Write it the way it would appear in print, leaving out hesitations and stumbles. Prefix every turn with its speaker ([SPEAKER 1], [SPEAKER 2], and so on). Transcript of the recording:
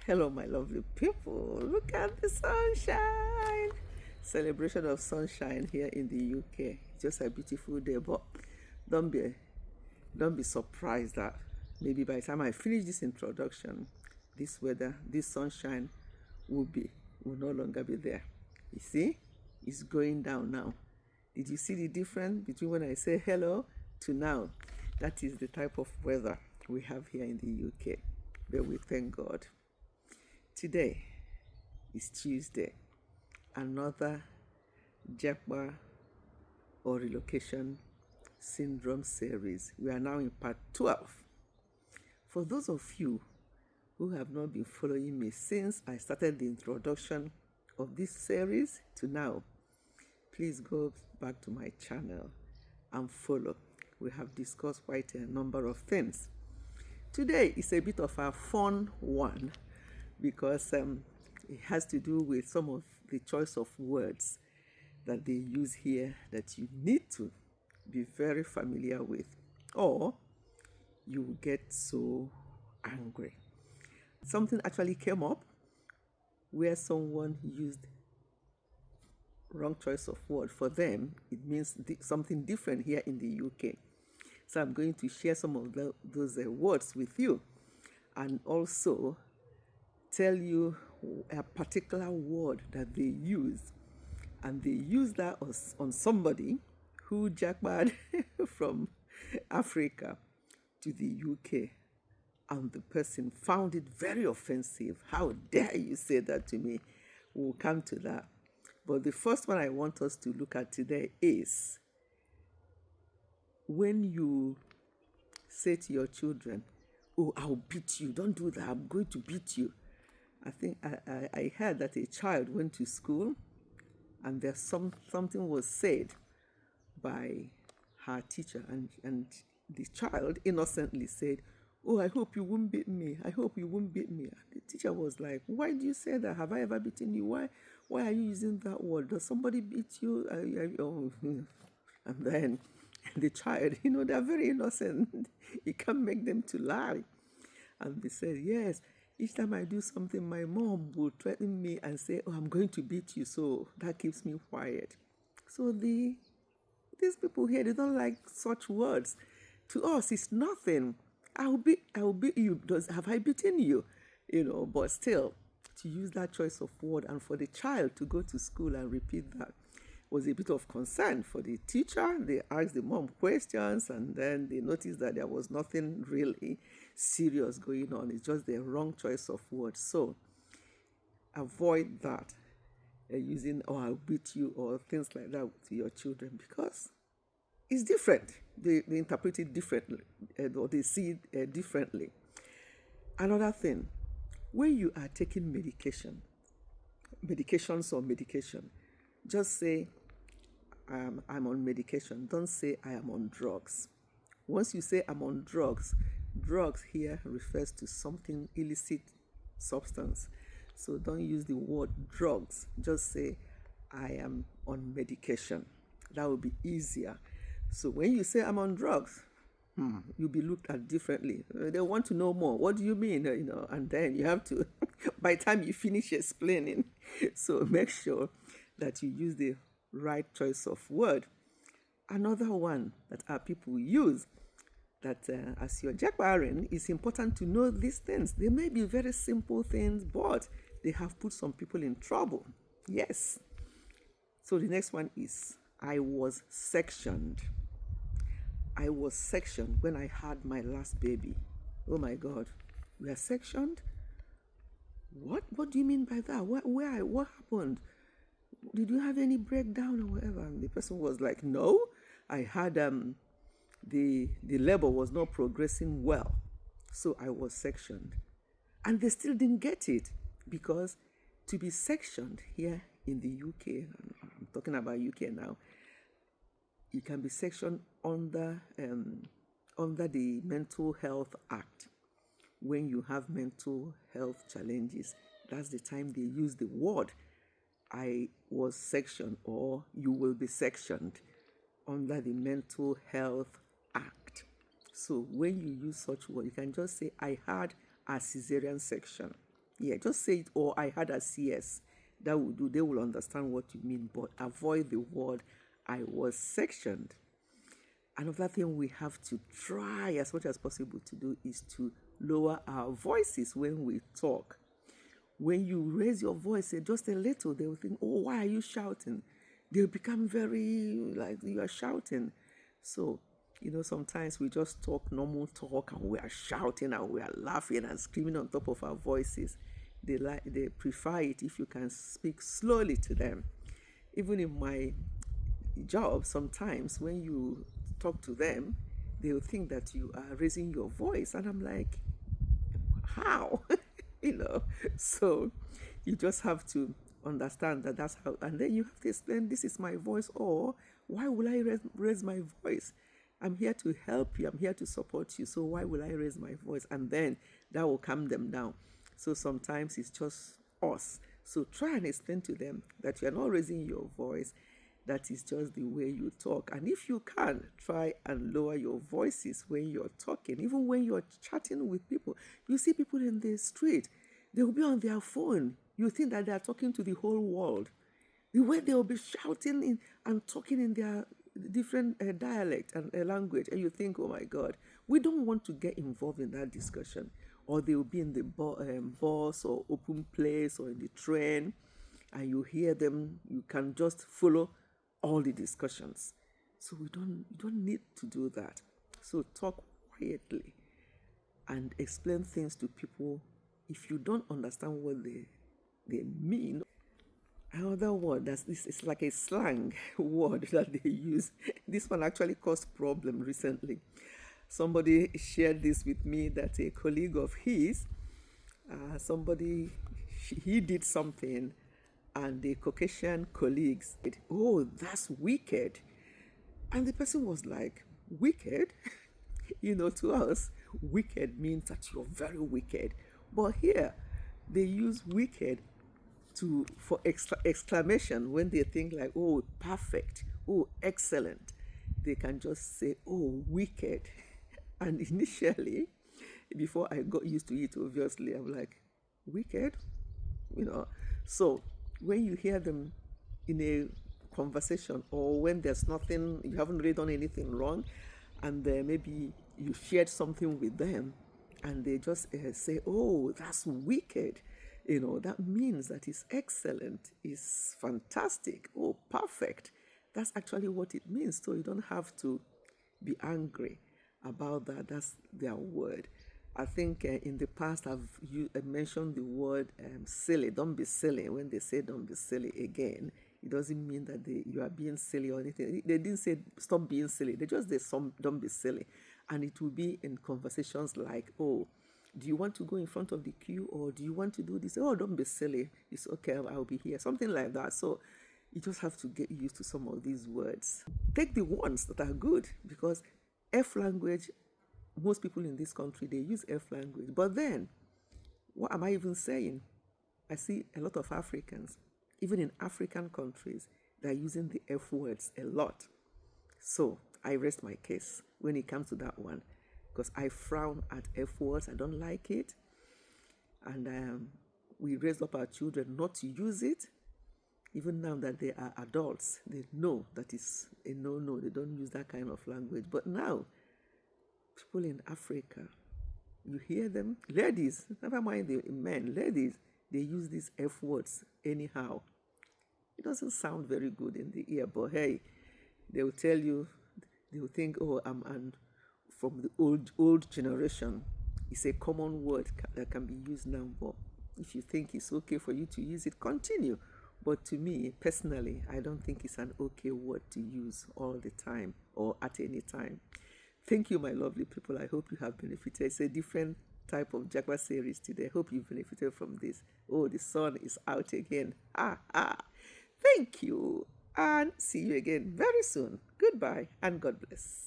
[SPEAKER 1] Hello, my lovely people. Look at the sunshine. Celebration of sunshine here in the UK. Just a beautiful day, but don't be don't be surprised that maybe by the time I finish this introduction, this weather, this sunshine will no longer be there. You see, it's going down now. Did you see the difference between when I say hello to now? That is the type of weather we have here in the UK. But we thank God. Today is Tuesday, another Japa or Relocation Syndrome series. We are now in part 12. For those of you who have not been following me since I started the introduction of this series to now, please go back to my channel and follow. We have discussed quite a number of things. Today is a bit of a fun one because it has to do with some of the choice of words that they use here that you need to be very familiar with, or you will get so angry. Something actually came up where someone used wrong choice of word. For them, it means something different here in the UK. So I'm going to share some of those words with you, and also tell you a particular word that they use, and they use that on somebody who jackpot from Africa to the UK, and the person found it very offensive. How dare you say that to me? We'll come to that. But the first one I want us to look at today is when you say to your children, "Oh, I'll beat you. Don't do that. I'm going to beat you." I think I heard that a child went to school and there's something was said by her teacher, and the child innocently said, "Oh, I hope you won't beat me. I hope you won't beat me." And the teacher was like, "Why do you say that? Have I ever beaten you? Why are you using that word? Does somebody beat you?" Oh. And then the child, they're very innocent. You can't make them to lie. And they said, "Yes, each time I do something, my mom will threaten me and say, 'Oh, I'm going to beat you.' So that keeps me quiet." So these people here, they don't like such words. To us, it's nothing. I'll beat you. Have I beaten you? But still, to use that choice of word and for the child to go to school and repeat that was a bit of concern for the teacher. They asked the mom questions, and then they noticed that there was nothing really serious going on. It's just the wrong choice of words. So avoid that, using "oh, I'll beat you" or things like that to your children, because it's different. They interpret it differently, or they see it differently. Another thing, when you are taking medication, just say, I'm on medication. Don't say I am on drugs. Once you say I'm on drugs here refers to something illicit substance. So don't use the word drugs. Just say I am on medication. That will be easier. So when you say I'm on drugs, you'll be looked at differently. They want to know more. What do you mean? And then you have to, by the time you finish explaining, so make sure that you use the right choice of word. Another one that our people use, that as you're jackbarring, it's important to know these things. They may be very simple things, but they have put some people in trouble. Yes. So the next one is, I was sectioned. I was sectioned when I had my last baby. Oh my God. We are sectioned? What do you mean by that? What happened? Did you have any breakdown or whatever? And the person was like, "No, I had the labor was not progressing well, so I was sectioned." And they still didn't get it, because to be sectioned here in the UK, I'm talking about UK now, you can be sectioned under the Mental Health Act. When you have mental health challenges, that's the time they use the word "I was sectioned" or "you will be sectioned" under the Mental Health Act. So when you use such word, you can just say, "I had a cesarean section." Yeah, just say it, or I had a CS. That will do. They will understand what you mean, but avoid the word I was sectioned. Another thing we have to try as much as possible to do is to lower our voices when we talk. When you raise your voice just a little, they will think, oh, why are you shouting? They'll become very like you are shouting. So, sometimes we just talk normal talk and we are shouting and we are laughing and screaming on top of our voices. They prefer it if you can speak slowly to them. Even in my job, sometimes when you talk to them, they'll think that you are raising your voice. And I'm like, how? you know, so you just have to understand that that's how, and then you have to explain, this is my voice, or why will I raise my voice? I'm here to help you. I'm here to support you. So why will I raise my voice? And then that will calm them down. So sometimes it's just us. So try and explain to them that you are not raising your voice. That is just the way you talk. And if you can, try and lower your voices when you're talking. Even when you're chatting with people. You see people in the street, they will be on their phone. You think that they are talking to the whole world. The way they will be shouting and talking in their different dialect and language, and you think, oh my God, we don't want to get involved in that discussion. Or they will be in the bus or open place or in the train, and you hear them, you can just follow all the discussions. So you don't need to do that. So talk quietly and explain things to people. If you don't understand what they mean, another word it's like a slang word that they use. This one actually caused problem recently. Somebody shared this with me that a colleague of his, he did something, and the Caucasian colleagues said, oh, that's wicked. And the person was like, wicked? To us, wicked means that you're very wicked. But here, they use wicked for exclamation when they think like, oh, perfect, oh, excellent. They can just say, oh, wicked. And initially, before I got used to it, obviously, I'm like, wicked? So when you hear them in a conversation, or when there's nothing, you haven't really done anything wrong, and maybe you shared something with them, and they just say, oh, that's wicked, that means that it's excellent, it's fantastic, oh, perfect. That's actually what it means. So you don't have to be angry about that. That's their word. I think in the past I've mentioned the word silly. Don't be silly. When they say don't be silly again, it doesn't mean that you are being silly or anything. They didn't say stop being silly. They just say don't be silly. And it will be in conversations like, oh, do you want to go in front of the queue, or do you want to do this? Oh, don't be silly. It's okay. I'll be here. Something like that. So you just have to get used to some of these words. Take the ones that are good, because F language, most people in this country, they use F language. But then, what am I even saying? I see a lot of Africans, even in African countries, they're using the F words a lot. So I rest my case when it comes to that one, because I frown at F words. I don't like it. And we raised up our children not to use it. Even now that they are adults, they know that it's a no-no. They don't use that kind of language. But now, people in Africa, you hear them, ladies, never mind the men, ladies, they use these F words anyhow. It doesn't sound very good in the ear, but hey, they will tell you, they will think, oh, I'm from the old generation. It's a common word that can be used now, but if you think it's okay for you to use it, continue. But to me, personally, I don't think it's an okay word to use all the time or at any time. Thank you, my lovely people. I hope you have benefited. It's a different type of Japa series today. I hope you've benefited from this. Oh, the sun is out again. Thank you, and see you again very soon. Goodbye, and God bless.